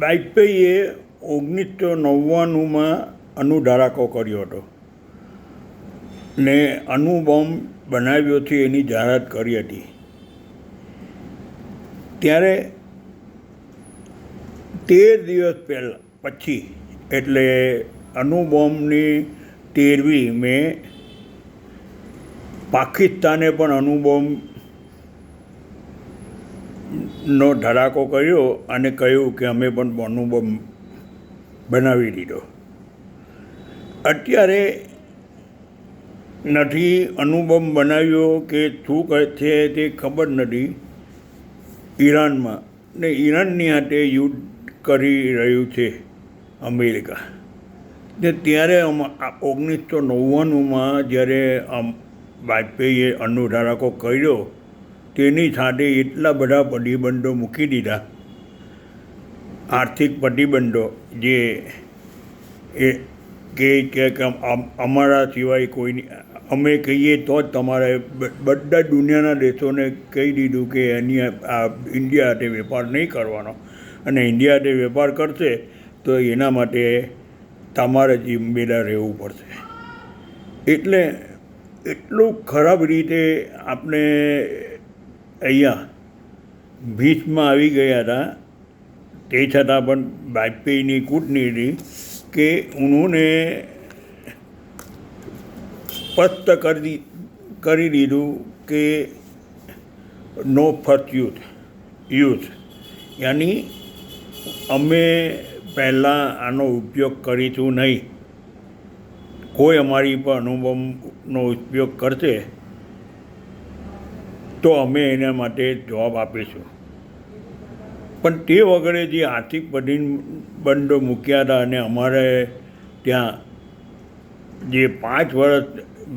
વાજપેયીએ 1999માં અણુધડાકો કર્યો હતો ને અણુબોમ્બ બનાવ્યો છે એની જાહેરાત કરી હતી. ત્યારે 13 દિવસ પછી એટલે અણુબોમ્બની 13મી મે પાકિસ્તાને પણ અણુબોમ્બનો ધડાકો કર્યો અને કહ્યું કે અમે પણ અણુબોમ્બ બનાવી દીધો. અત્યારે નથી અણુબોમ્બ બનાવ્યો કે શું કહે છે તે ખબર નથી. ઈરાનમાં ને ઈરાનની હાથે યુદ્ધ કરી રહ્યું છે અમેરિકા. ને ત્યારે 1999માં જ્યારે વાજપેયીએ અણુધડાકો કર્યો તેની સાથે એટલા બધા પ્રતિબંધો મૂકી દીધા, આર્થિક પ્રતિબંધો, જે કે અમારા સિવાય કોઈની, અમે કહીએ તો જ તમારે બધા દુનિયાના દેશોને કહી દીધું કે ઇન્ડિયા હાથે વેપાર નહીં કરવાનો, અને ઇન્ડિયા હાથે વેપાર કરશે તો એના માટે તમારે જિમ્મેદાર રહેવું પડશે. એટલે એટલું ખરાબ રીતે આપણે અહીંયા ભીષમાં આવી ગયા હતા. તે છતાં પણ વાજપેયીની કૂટનીતિ કે ઉन्होंने સ્પષ્ટ કરી દીધું કે નો ફર્સ્ટ યુઝ, યાની અમે પહેલાં આનો ઉપયોગ કરીશું નહીં. કોઈ અમારી પર અણુબોમ્બનો ઉપયોગ કરશે તો અમે એના માટે જવાબ આપીશું. પણ તે વગરે જે આર્થિક પ્રતિબંધો મૂક્યા હતા અને અમારે ત્યાં જે 5 વર્ષ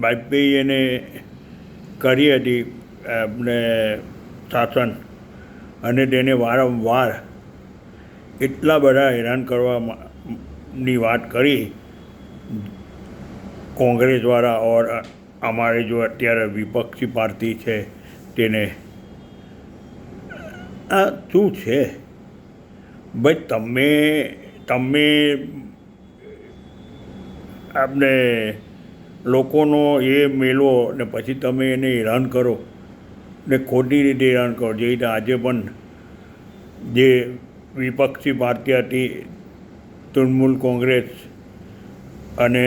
વાજપેયીને કરી હતી આપણે શાસન, અને તેને વારંવાર એટલા બધા હેરાન કરવાની વાત કરી કોંગ્રેસવાળા ઓર અમારે જો અત્યારે વિપક્ષી પાર્ટી છે તેને. આ શું છે ભાઈ? તમે આપણે લોકોનો એ મેળવો ને પછી તમે એને હેરાન કરો ને ખોટી રીતે હેરાન કરો. જે રીતે આજે પણ જે વિપક્ષી પાર્ટી હતી તૃણમૂલ કોંગ્રેસ અને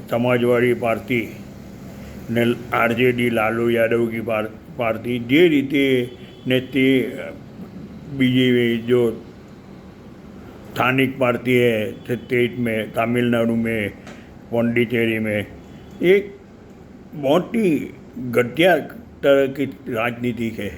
સમાજવાદી પાર્ટી ને આરજેડી લાલુ યાદવ કી પાર્ટી, જે રીતે ને તે बीजेपी जो स्थानिक पार्टी है स्टेट में, तमिलनाडु में, पौंडीचेरी में, एक बहुत ही घटिया तरह की राजनीति है.